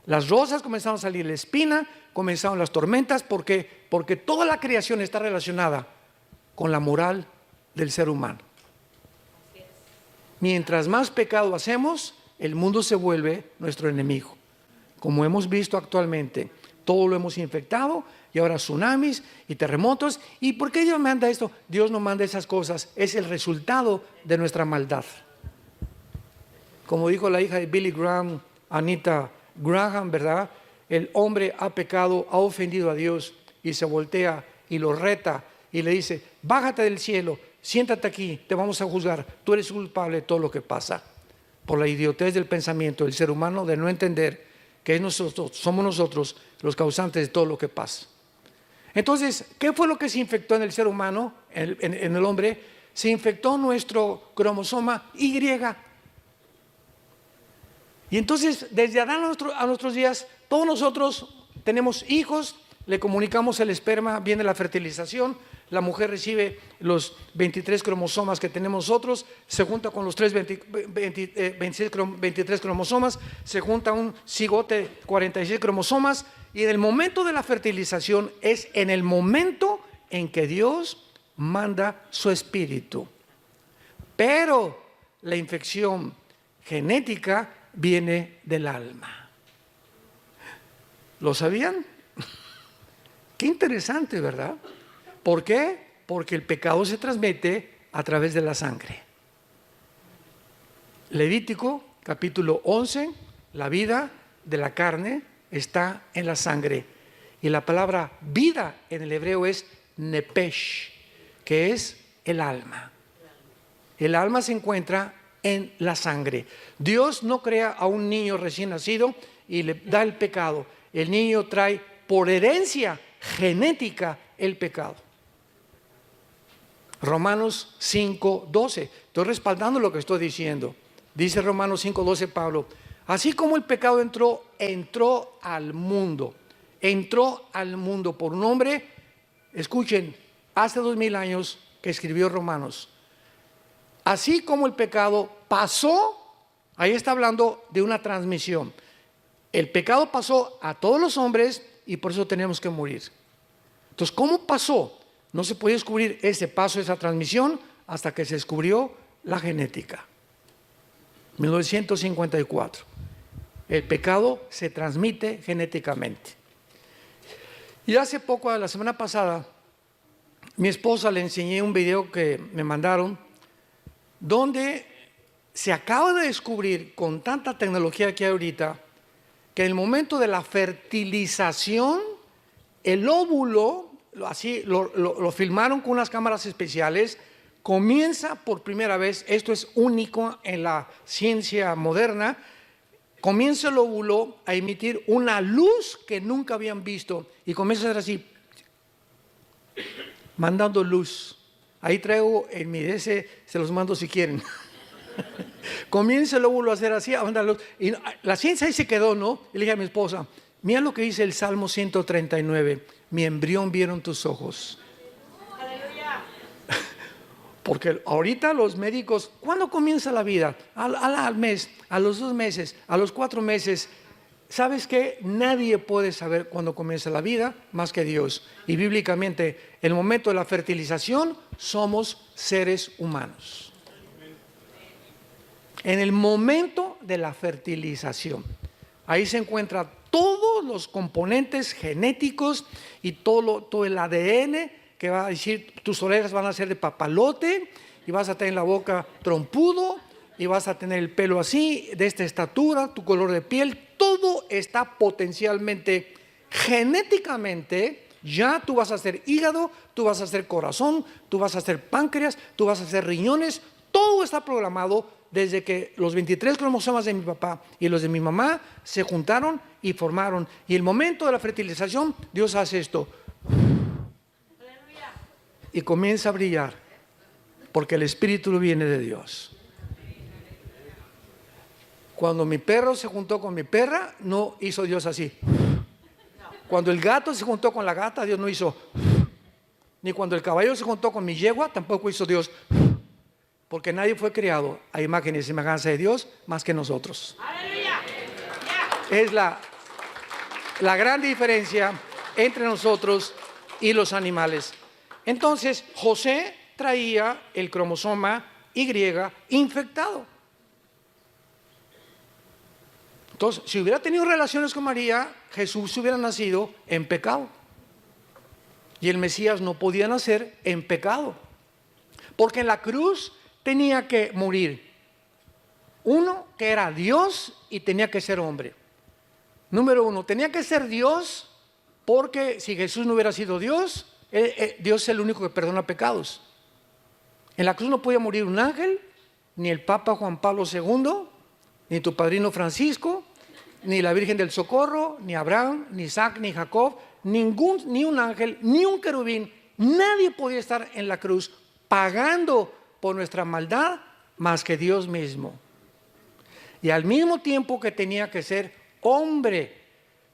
Las rosas comenzaron a salir la espina, comenzaron las tormentas, porque toda la creación está relacionada con la moral del ser humano. Mientras más pecado hacemos, el mundo se vuelve nuestro enemigo. Como hemos visto actualmente, todo lo hemos infectado y ahora tsunamis y terremotos. ¿Y por qué Dios manda esto? Dios no manda esas cosas, es el resultado de nuestra maldad. Como dijo la hija de Billy Graham, Anita Graham, ¿verdad? El hombre ha pecado, ha ofendido a Dios y se voltea y lo reta y le dice, bájate del cielo, siéntate aquí, te vamos a juzgar, tú eres culpable de todo lo que pasa. Por la idiotez del pensamiento del ser humano de no entender que somos nosotros los causantes de todo lo que pasa. Entonces, ¿qué fue lo que se infectó en el ser humano, en el hombre? Se infectó nuestro cromosoma Y. Y entonces, desde Adán a nuestros días, todos nosotros tenemos hijos, le comunicamos el esperma, viene la fertilización, la mujer recibe los 23 cromosomas que tenemos nosotros, se junta con los 23 cromosomas, se junta un cigote 46 cromosomas, y en el momento de la fertilización es en el momento en que Dios manda su espíritu. Pero la infección genética viene del alma. ¿Lo sabían? Qué interesante, ¿verdad? ¿Por qué? Porque el pecado se transmite a través de la sangre. Levítico capítulo 11, la vida de la carne está en la sangre. Y la palabra vida en el hebreo es nepesh, que es el alma. El alma se encuentra en la sangre. Dios no crea a un niño recién nacido y le da el pecado. El niño trae por herencia genética el pecado. Romanos 5:12. Estoy respaldando lo que estoy diciendo. Dice Romanos 5:12 Pablo, así como el pecado entró al mundo por un hombre, escuchen, hace 2000 años que escribió Romanos. Así como el pecado pasó, ahí está hablando de una transmisión. El pecado pasó a todos los hombres y por eso tenemos que morir. Entonces, ¿cómo pasó? No se podía descubrir ese paso, esa transmisión, hasta que se descubrió la genética. 1954. El pecado se transmite genéticamente. Y hace poco, la semana pasada, mi esposa le enseñé un video que me mandaron, donde se acaba de descubrir, con tanta tecnología que hay ahorita, que en el momento de la fertilización, el óvulo, así lo filmaron con unas cámaras especiales, comienza por primera vez, esto es único en la ciencia moderna, comienza el óvulo a emitir una luz que nunca habían visto y comienza a ser así, mandando luz. Ahí traigo en mi DS, se los mando si quieren. Comienza el óvulo a hacer así, a mandar luz. Y la ciencia ahí se quedó, ¿no? Y le dije a mi esposa, mira lo que dice el Salmo 139, mi embrión vieron tus ojos. Porque ahorita los médicos, ¿cuándo comienza la vida? Al mes, a los 2 meses, a los 4 meses. ¿Sabes qué? Nadie puede saber cuándo comienza la vida más que Dios. Y bíblicamente, en el momento de la fertilización, somos seres humanos. En el momento de la fertilización, ahí se encuentran todos los componentes genéticos y todo el ADN que va a decir, tus orejas van a ser de papalote y vas a tener la boca trompudo y vas a tener el pelo así, de esta estatura, tu color de piel, todo está potencialmente, genéticamente, ya tú vas a hacer hígado, tú vas a hacer corazón, tú vas a hacer páncreas, tú vas a hacer riñones, todo está programado desde que los 23 cromosomas de mi papá y los de mi mamá se juntaron y formaron. Y el momento de la fertilización, Dios hace esto. Y comienza a brillar, porque el espíritu viene de Dios. Cuando mi perro se juntó con mi perra, no hizo Dios así. Cuando el gato se juntó con la gata, Dios no hizo. Ni cuando el caballo se juntó con mi yegua, tampoco hizo Dios. Porque nadie fue creado a imagen y semejanza de Dios más que nosotros. Es la gran diferencia entre nosotros y los animales. Entonces, José traía el cromosoma Y infectado. Entonces, si hubiera tenido relaciones con María, Jesús hubiera nacido en pecado. Y el Mesías no podía nacer en pecado. Porque en la cruz tenía que morir uno que era Dios y tenía que ser hombre. Número 1, tenía que ser Dios, porque si Jesús no hubiera sido Dios, Dios es el único que perdona pecados. En la cruz no podía morir un ángel, ni el Papa Juan Pablo II, ni tu padrino Francisco, ni la Virgen del Socorro, ni Abraham, ni Isaac, ni Jacob, ni un ángel, ni un querubín. Nadie podía estar en la cruz pagando por nuestra maldad más que Dios mismo. Y al mismo tiempo que tenía que ser hombre,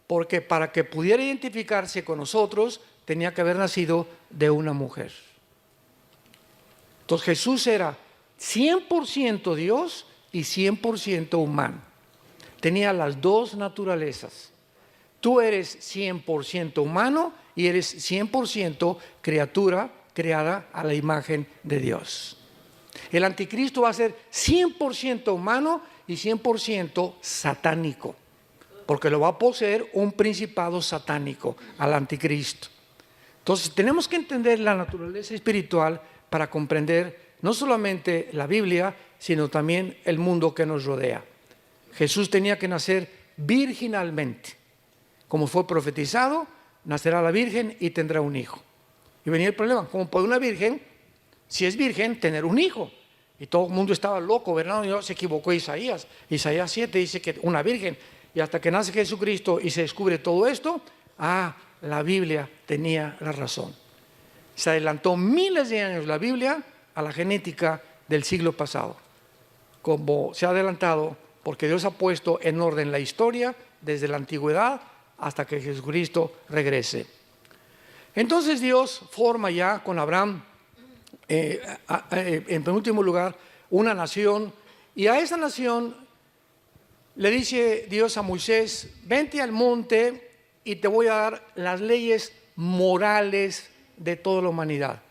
porque para que pudiera identificarse con nosotros tenía que haber nacido de una mujer. Entonces Jesús era 100% Dios y 100% humano. Tenía las dos naturalezas. Tú eres 100% humano y eres 100% criatura creada a la imagen de Dios. El anticristo va a ser 100% humano y 100% satánico, porque lo va a poseer un principado satánico al anticristo. Entonces tenemos que entender la naturaleza espiritual para comprender no solamente la Biblia, sino también el mundo que nos rodea. Jesús tenía que nacer virginalmente. Como fue profetizado, nacerá la virgen y tendrá un hijo. Y venía el problema, ¿cómo puede una virgen, si es virgen, tener un hijo? Y todo el mundo estaba loco, ¿verdad? Y se equivocó Isaías. Isaías 7 dice que una virgen. Y hasta que nace Jesucristo y se descubre todo esto, la Biblia tenía la razón. Se adelantó miles de años la Biblia a la genética del siglo pasado. Como se ha adelantado, porque Dios ha puesto en orden la historia desde la antigüedad hasta que Jesucristo regrese. Entonces Dios forma ya con Abraham, en penúltimo lugar, una nación, y a esa nación le dice Dios a Moisés: vente al monte y te voy a dar las leyes morales de toda la humanidad.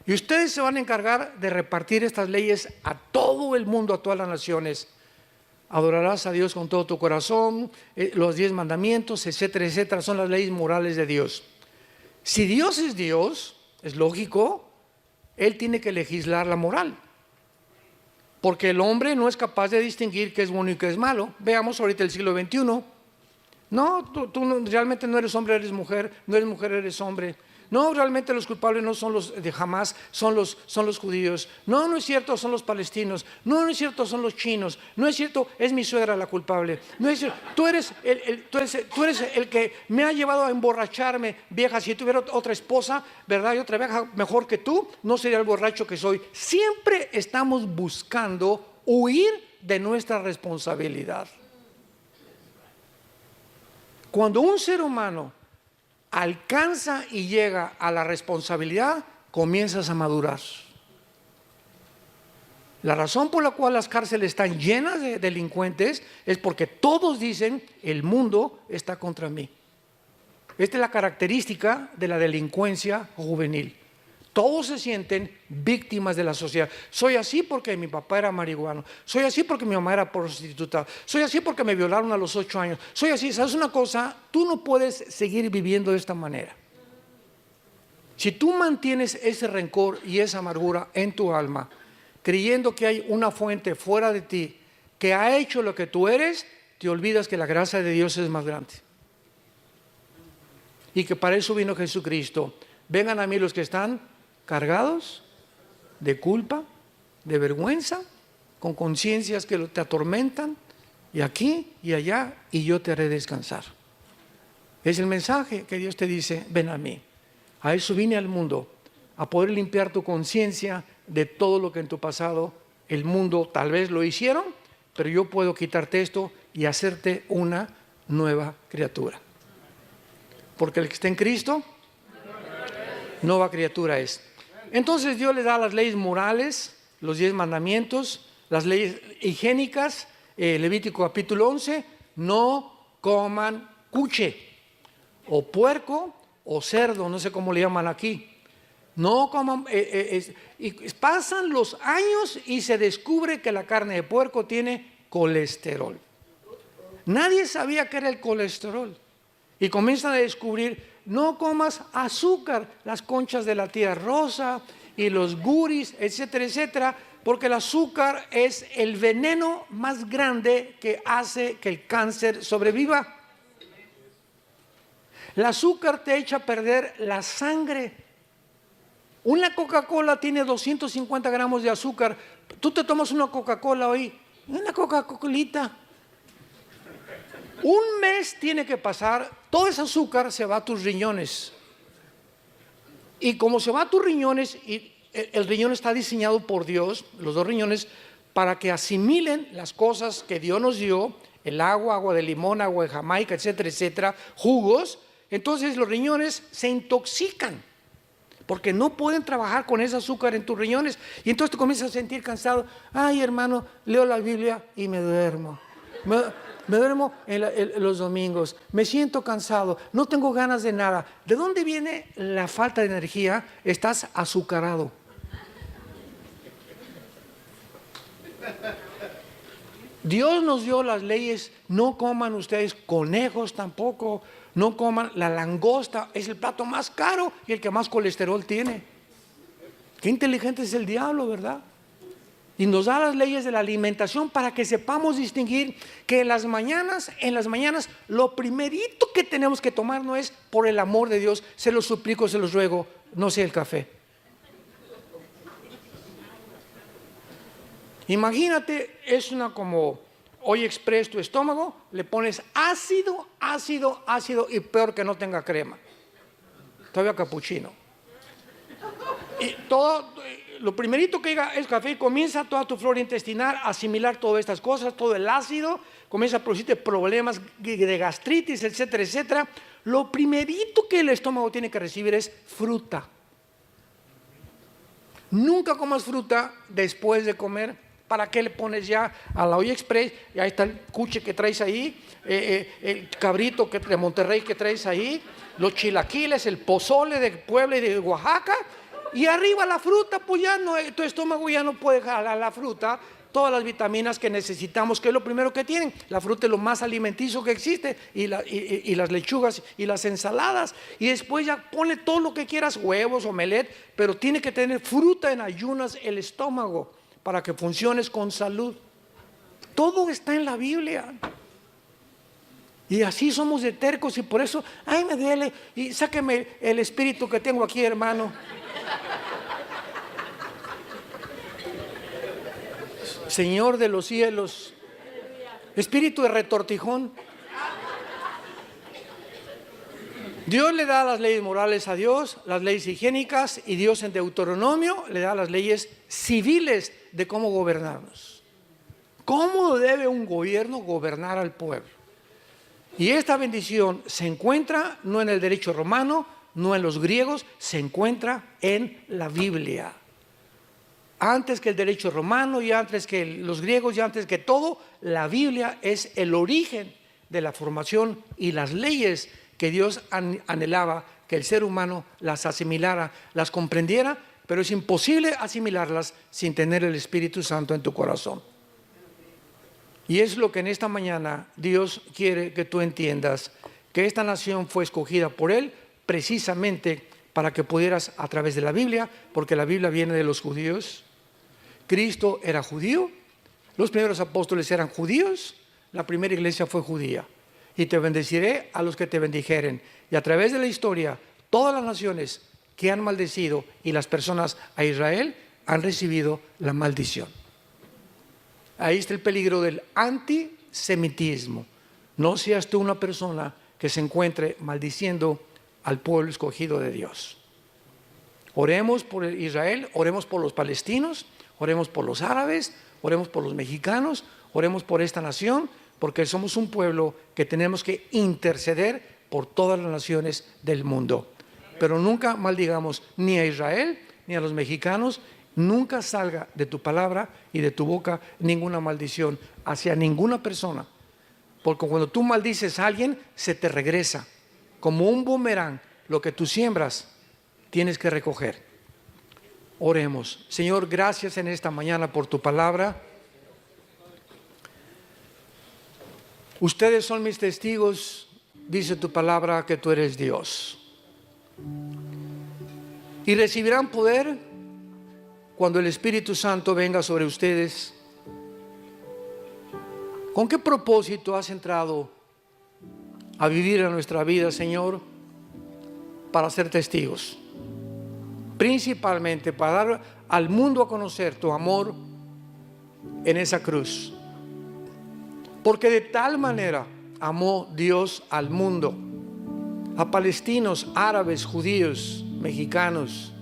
Y ustedes se van a encargar de repartir estas leyes a todo el mundo, a todas las naciones. Adorarás a Dios con todo tu corazón, los 10 mandamientos, etcétera, etcétera, son las leyes morales de Dios. Si Dios, es lógico, Él tiene que legislar la moral. Porque el hombre no es capaz de distinguir qué es bueno y qué es malo. Veamos ahorita el siglo XXI. No, tú realmente no eres hombre, eres mujer, no eres mujer, eres hombre. No, realmente los culpables no son los de Hamás, son los judíos. No, no es cierto, son los palestinos. No, no es cierto, son los chinos. No es cierto, es mi suegra la culpable. No es cierto, tú eres el que me ha llevado a emborracharme, vieja. Si tuviera otra esposa, ¿verdad? Y otra vieja mejor que tú, no sería el borracho que soy. Siempre estamos buscando huir de nuestra responsabilidad. Cuando un ser humano alcanza y llega a la responsabilidad, comienzas a madurar. La razón por la cual las cárceles están llenas de delincuentes es porque todos dicen: el mundo está contra mí. Esta es la característica de la delincuencia juvenil. Todos se sienten víctimas de la sociedad. Soy así porque mi papá era marihuano. Soy así porque mi mamá era prostituta. Soy así porque me violaron a los 8 años. Soy así. ¿Sabes una cosa? Tú no puedes seguir viviendo de esta manera. Si tú mantienes ese rencor y esa amargura en tu alma, creyendo que hay una fuente fuera de ti que ha hecho lo que tú eres, te olvidas que la gracia de Dios es más grande. Y que para eso vino Jesucristo. Vengan a mí los que están cargados de culpa, de vergüenza, con conciencias que te atormentan, y aquí y allá, y yo te haré descansar. Es el mensaje que Dios te dice: ven a mí. A eso vine al mundo, a poder limpiar tu conciencia de todo lo que en tu pasado el mundo tal vez lo hicieron, pero yo puedo quitarte esto y hacerte una nueva criatura. Porque el que está en Cristo, nueva criatura es. Entonces Dios les da las leyes morales, los 10 mandamientos, las leyes higiénicas. Levítico capítulo 11, no coman cuche, o puerco, o cerdo, no sé cómo le llaman aquí. No coman, y pasan los años y se descubre que la carne de puerco tiene colesterol. Nadie sabía qué era el colesterol. Y comienzan a descubrir: no comas azúcar, las conchas de la tía rosa y los guris, etcétera, etcétera, porque el azúcar es el veneno más grande que hace que el cáncer sobreviva. El azúcar te echa a perder la sangre. Una Coca-Cola tiene 250 gramos de azúcar. Tú te tomas una Coca-Cola hoy, una Coca-Colita. Un mes tiene que pasar, todo ese azúcar se va a tus riñones. Y como se va a tus riñones, y el riñón está diseñado por Dios, los 2 riñones, para que asimilen las cosas que Dios nos dio, el agua de limón, agua de Jamaica, etcétera, etcétera, jugos. Entonces los riñones se intoxican, porque no pueden trabajar con ese azúcar en tus riñones. Y entonces te comienzas a sentir cansado. Ay, hermano, leo la Biblia y me duermo. Me duermo en los domingos, me siento cansado, no tengo ganas de nada. ¿De dónde viene la falta de energía? Estás azucarado. Dios nos dio las leyes: no coman ustedes conejos tampoco, no coman la langosta, es el plato más caro y el que más colesterol tiene. Qué inteligente es el diablo, ¿verdad? Y nos da las leyes de la alimentación para que sepamos distinguir que en las mañanas, lo primerito que tenemos que tomar no es: por el amor de Dios, se los suplico, se los ruego, no sea el café. Imagínate, es una como Hoy Express tu estómago, le pones ácido y peor que no tenga crema. Todavía capuchino. Y todo, lo primerito que llega es café y comienza toda tu flora intestinal a asimilar todas estas cosas, todo el ácido, comienza a producirte problemas de gastritis, etcétera, etcétera. Lo primerito que el estómago tiene que recibir es fruta. Nunca comas fruta después de comer. ¿Para qué le pones ya a la Hoy Express? Y ahí está el cuche que traes ahí, el cabrito de Monterrey que traes ahí, los chilaquiles, el pozole de Puebla y de Oaxaca, y arriba la fruta. Pues ya no, tu estómago ya no puede jalar la fruta, todas las vitaminas que necesitamos, que es lo primero que tienen. La fruta es lo más alimenticio que existe, y las lechugas y las ensaladas. Y después ya ponle todo lo que quieras, huevos, omelette, pero tiene que tener fruta en ayunas el estómago para que funciones con salud. Todo está en la Biblia. Y así somos de tercos y por eso, ay, me duele, y sáqueme el espíritu que tengo aquí, hermano. Señor de los cielos, espíritu de retortijón. Dios le da las leyes morales a Dios, las leyes higiénicas, y Dios en Deuteronomio le da las leyes civiles de cómo gobernarnos. ¿Cómo debe un gobierno gobernar al pueblo? Y esta bendición se encuentra no en el derecho romano, no en los griegos, se encuentra en la Biblia. Antes que el derecho romano y antes que los griegos y antes que todo, la Biblia es el origen de la formación y las leyes que Dios anhelaba que el ser humano las asimilara, las comprendiera, pero es imposible asimilarlas sin tener el Espíritu Santo en tu corazón. Y es lo que en esta mañana Dios quiere que tú entiendas, que esta nación fue escogida por Él precisamente para que pudieras a través de la Biblia, porque la Biblia viene de los judíos. Cristo era judío, los primeros apóstoles eran judíos, la primera iglesia fue judía. Y te bendeciré a los que te bendijeren. Y a través de la historia, todas las naciones que han maldecido y las personas a Israel han recibido la maldición. Ahí está el peligro del antisemitismo. No seas tú una persona que se encuentre maldiciendo al pueblo escogido de Dios. Oremos por Israel, oremos por los palestinos, oremos por los árabes, oremos por los mexicanos, oremos por esta nación, porque somos un pueblo que tenemos que interceder por todas las naciones del mundo. Pero nunca maldigamos ni a Israel ni a los mexicanos. Nunca salga de tu palabra y de tu boca ninguna maldición hacia ninguna persona, porque cuando tú maldices a alguien se te regresa como un boomerang. Lo que tú siembras tienes que recoger. Oremos. Señor, gracias en esta mañana por tu palabra. Ustedes son mis testigos, dice tu palabra, que tú eres Dios. Y recibirán poder cuando el Espíritu Santo venga sobre ustedes. ¿Con qué propósito has entrado a vivir en nuestra vida, Señor? Para ser testigos. Principalmente para dar al mundo a conocer tu amor en esa cruz. Porque de tal manera amó Dios al mundo, a palestinos, árabes, judíos, mexicanos,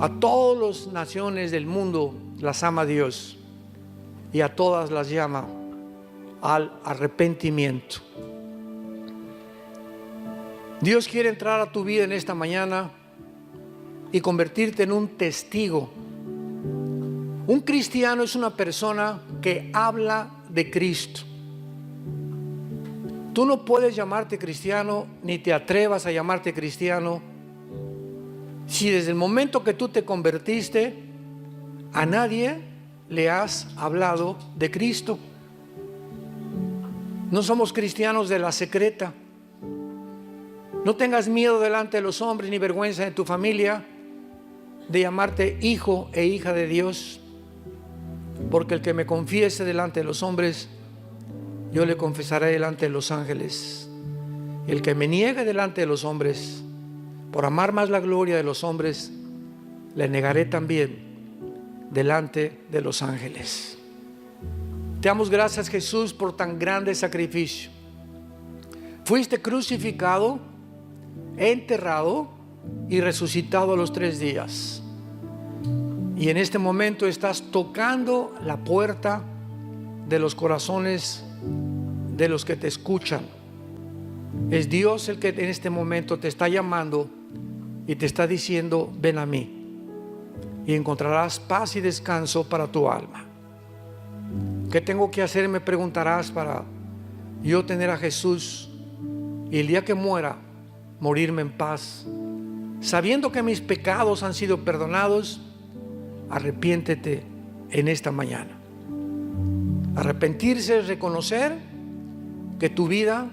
a todas las naciones del mundo las ama Dios y a todas las llama al arrepentimiento. Dios quiere entrar a tu vida en esta mañana y convertirte en un testigo. Un cristiano es una persona que habla de Cristo. Tú no puedes llamarte cristiano, ni te atrevas a llamarte cristiano, si desde el momento que tú te convertiste a nadie le has hablado de Cristo. No somos cristianos de la secreta. No tengas miedo delante de los hombres ni vergüenza de tu familia de llamarte hijo e hija de Dios, porque el que me confiese delante de los hombres, yo le confesaré delante de los ángeles. El que me niegue delante de los hombres, por amar más la gloria de los hombres, le negaré también delante de los ángeles. Te damos gracias, Jesús, por tan grande sacrificio. Fuiste crucificado, enterrado y resucitado a los 3 días. Y en este momento estás tocando la puerta de los corazones de los que te escuchan. Es Dios el que en este momento te está llamando y te está diciendo: ven a mí y encontrarás paz y descanso para tu alma. ¿Qué tengo que hacer? Me preguntarás, para yo tener a Jesús y el día que muera, morirme en paz, sabiendo que mis pecados han sido perdonados. Arrepiéntete en esta mañana. Arrepentirse es reconocer que tu vida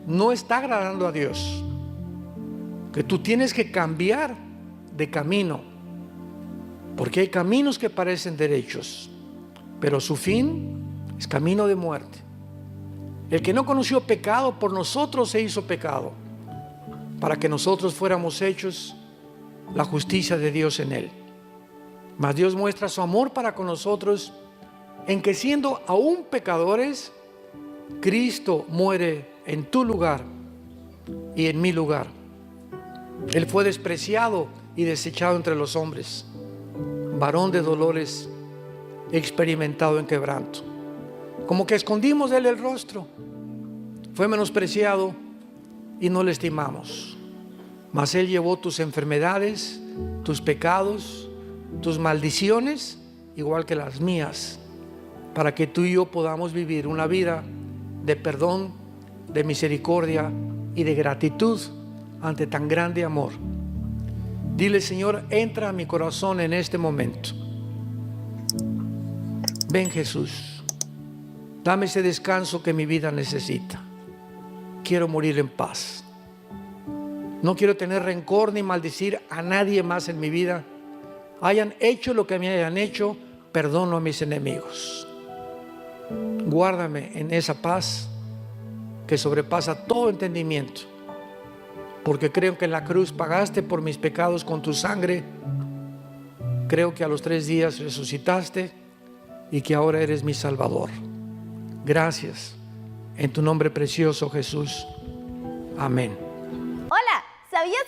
no está agradando a Dios, que tú tienes que cambiar de camino, porque hay caminos que parecen derechos, pero su fin es camino de muerte. El que no conoció pecado, por nosotros se hizo pecado, para que nosotros fuéramos hechos la justicia de Dios en él. Mas Dios muestra su amor para con nosotros en que, siendo aún pecadores, Cristo muere en tu lugar y en mi lugar. Él fue despreciado y desechado entre los hombres, varón de dolores, experimentado en quebranto. Como que escondimos de él el rostro. Fue menospreciado y no le estimamos. Mas él llevó tus enfermedades, tus pecados, tus maldiciones, igual que las mías, para que tú y yo podamos vivir una vida de perdón, de misericordia y de gratitud ante tan grande amor. Dile: Señor, entra a mi corazón en este momento. Ven, Jesús, dame ese descanso que mi vida necesita. Quiero morir en paz. No quiero tener rencor ni maldecir a nadie más en mi vida. Hayan hecho lo que me hayan hecho, perdono a mis enemigos. Guárdame en esa paz que sobrepasa todo entendimiento, porque creo que en la cruz pagaste por mis pecados con tu sangre. Creo que a los 3 días resucitaste y que ahora eres mi Salvador. Gracias, en tu nombre precioso, Jesús. Amén. Hola, ¿sabías?